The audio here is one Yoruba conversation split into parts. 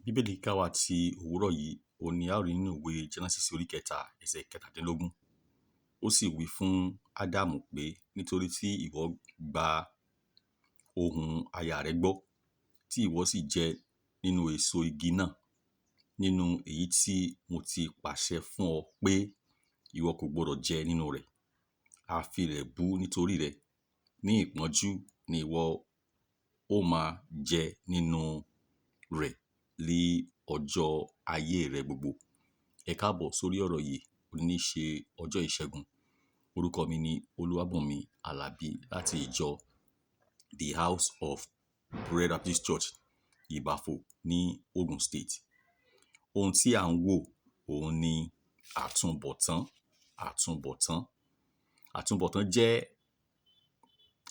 Bíbélì kíkà wa ti òwúrọ̀ yìí òun ni a ó rí nínú ìwé Genesis orí kẹta ẹsẹ̀ kẹtàdínlógún. Ó sì wí fún Ádámù pé nítorí tí ìwọ gba ohùn aya rẹ gbọ́, tí ìwọ sì jẹ nínú èso igi náà, nínú èyí tí mo ti pàṣẹ fún ọ pé ìwọ kò gbọdọ̀ jẹ nínú rẹ̀, a fi ilẹ̀ bú nítorí rẹ. Ní ìpọ́njú ni ìwọ ó máa jẹ nínú rẹ̀ ní ọjọ́ ayé rẹ gbogbo. Ẹ káàbọ̀ sórí ọ̀rọ̀ yìí, òní ní ṣe ọjọ́ ìṣẹ́gun. Orúkọ mi ni Olúwábùnmi Àlàbí láti ìjọ The House of Prayer Baptist Church, Ìbàfò ní Ogun State. Ohun tí à ń wò òun ni àtúnbọ̀tán. Àtúnbọ̀tán jẹ́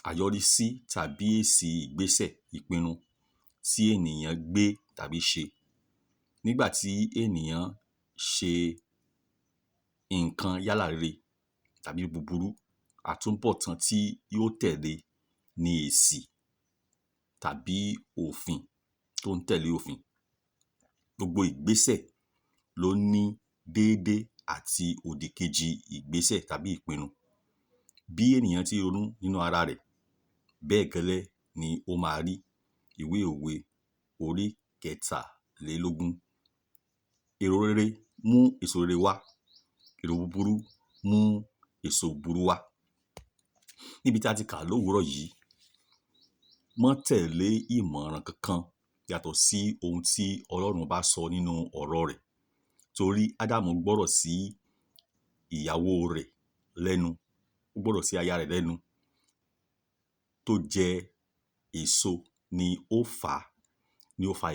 àyọrísí tàbí èsì ìgbésẹ̀, ìpinnu tí ènìyàn gbé tàbí ṣe. Nígbà tí ènìyàn ṣe nǹkan yálà rere tàbí búburú, àtúnbọ̀tán tí yóò tẹ̀lé ni èsì tàbí òfin tó ń tẹ̀lé òfin. Gbogbo ìgbésẹ̀ ló ní déédé àti òdìkejì ìgbésẹ̀ tàbí ìpinnu. Bí ènìyàn ti ronú nínú ara rẹ̀, bẹ́ẹ̀ gẹ́lẹ́ ni ó máa rí. Ìwé Òwe orí kẹtàlélógún. Èrò rere mú èso rere wá, èrò búburú mú èso búburú wá. Níbi tí a ti kà lówùúrọ̀ yìí, má tẹ̀lé ìmọ̀ràn kankan yàtọ̀ sí ohun tí Ọlọ́run bá sọ nínú ọ̀rọ̀ rẹ̀. Torí Ádámù gbọ́rọ̀ sí ìyàwó rẹ̀ lẹ́nu, ó gbọ́rọ̀ sí aya rẹ̀ lẹ́nu, tó jẹ èso ni ó fa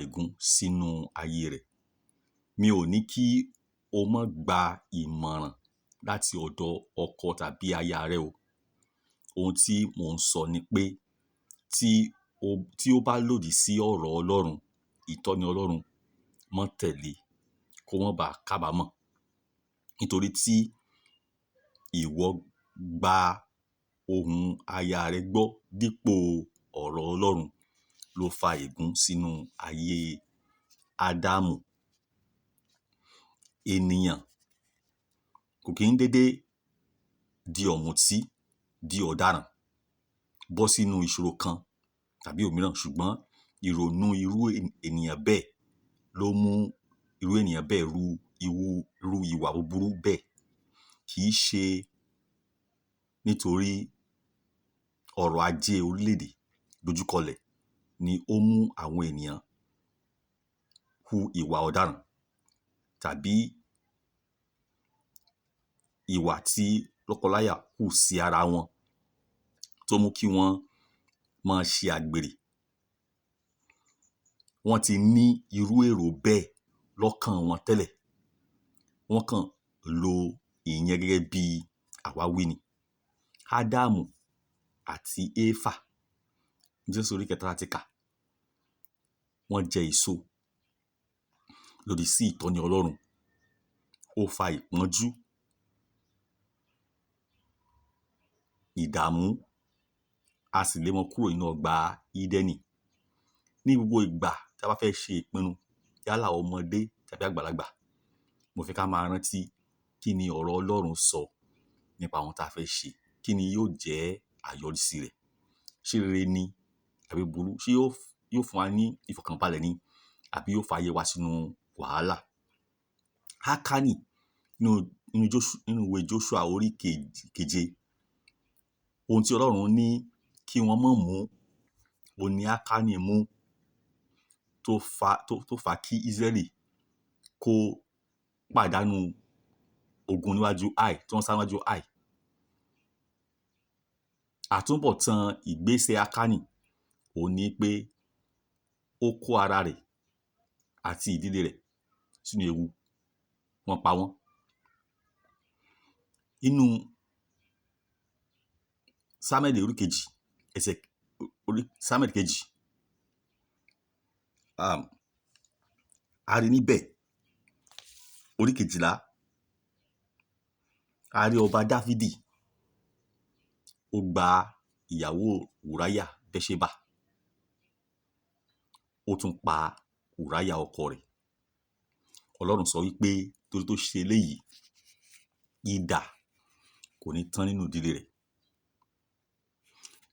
ègún sínú ayé rẹ̀. Mi ò ní kí o má gba ìmọ̀ràn láti ọ̀dọ̀ ọkọ tàbí aya rẹ o. Ohun tí mò ń sọ ni pé tí ó bá lòdì sí ọ̀rọ̀ Ọlọ́run, ìtọ́ni Ọlọ́run, má tẹ̀lé kó má bàa kábàámọ̀. Nítorí tí ìwọ gba ohùn aya rẹ gbọ́ dípò ọ̀rọ̀ Ọlọ́run ló fa ègún sínú ayé Ádámù. Ènìyàn kò kí ń dédé di ọ̀mùtí, di ọ̀daràn, bọ́ sínú ìṣòro kan tàbí òmíràn, ṣùgbọ́n ìrònú irú ènìyàn bẹ́ẹ̀ ló mú irú ènìyàn bẹ́ẹ̀ ru ìwà búburú bẹ́ẹ̀. Kì í ṣe nítorí ọrọ̀ ajé orílẹ̀-èdè dojúkọlẹ̀ ni ó mú àwọn ènìyàn hu ìwà ọ̀daràn tàbí ìwà tí lọ́kọláya hù sí ara wọn tó mú kí wọ́n máa ṣe àgbèrè. Wọ́n ti ní irú èrò bẹ́ẹ̀ lọ́kàn wọn tẹ́lẹ̀. Wọ́n kàn lo ìyẹn gẹ́gẹ́ bí àwáwí ni. Ádámù àti Éfà, Jésù orí kẹta láti kà, wọ́n jẹ èso lòdì sí ìtọ́ni Ọlọ́run. Ó fa ìpọ́njú, ìdààmú, a sì lé wọn kúrò nínú ọgbà Édẹ́nì. Ní gbogbo ìgbà tí a bá fẹ́ ṣe ìpinnu, yálà ọmọdé tàbí àgbàlagbà, mo fẹ́ ká máa rántí kí ni ọ̀rọ̀ Ọlọ́run sọ nípa ohun tá a fẹ́ ṣe. Kí ni yóò jẹ́ àyọrísí rẹ̀? Ṣé rere ni àbí búburú? Ṣé yóò fún wa ní ìfọ̀kànbalẹ̀ ni àbí yóò fa ayé wa sínú wàhálà? Ákánì nínú ìwé Jóṣúà orí keje, ohun tí Ọlọ́run ní kí wọ́n má mú, òun ni Ákánì mú, tó fa kí Ísírẹ́lì kó pàdánù ogun níwájú Áì, tí wọ́n sá níwájú Áì. Àtúnbọ̀tán ìgbésẹ̀ Ákánì òun ni pé ó kó ara rẹ̀ àti ìdílé rẹ̀ sínú ewu, wọ́n pa wọ́n. Inú Sámúẹ́lì Sámúẹ́lì kejì, a rí níbẹ̀ orí kejìlá, a rí ọba Dáfídì, ó gba ìyàwó Ùráyà Bẹ́ṣébà, ó tún pa Ùráyà ọkọ rẹ̀. Ọlọ́run sọ wípé torí tó ṣe eléyìí, idà kò ní tán nínú ìdílé rẹ̀.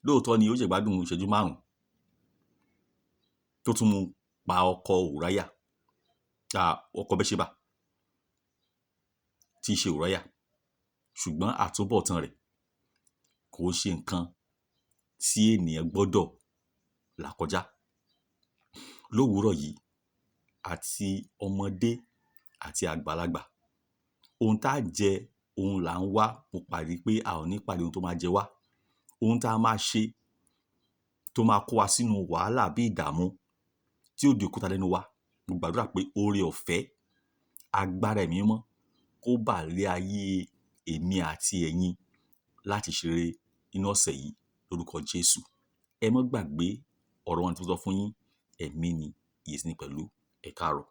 Lóòótọ́ ni ó ṣègbádùn ìṣẹ́jú 5 tó tún mú pa ọkọ Ùráyà, ọkọ Bẹ́ṣébà tí í ṣe Ùráyà, ṣùgbọ́n àtúbọ̀tán rẹ̀ kò ṣe nǹkan tí ènìyàn gbọ́dọ̀ là kọjá. Lówùúrọ̀ yìí, àti ọmọdé àti àgbàlagbà, ohun tá jẹ òun là ń wá. Mo pàdé pé a ò ní pàdé ohun tó máa jẹ wá. Ohun tá máa ṣe tó máa kó wa sínú wàhálà bí ìdààmú tí ó di òkúta lẹ́nu wa. Mo gbàdúrà pé oore ọ̀fẹ́, agbára Ẹ̀mí Mímọ́ kó bà lé ayé èmi àti ẹ̀yin láti ṣe rere nínú ọ̀sẹ̀ yìí lórúkọ Jésù. Ẹ má gbàgbé ọ̀rọ̀ wọn tí mo sọ fún yín, ẹ̀mí ni, ìyè sì ni pẹ̀lú. Ẹ káàárọ̀.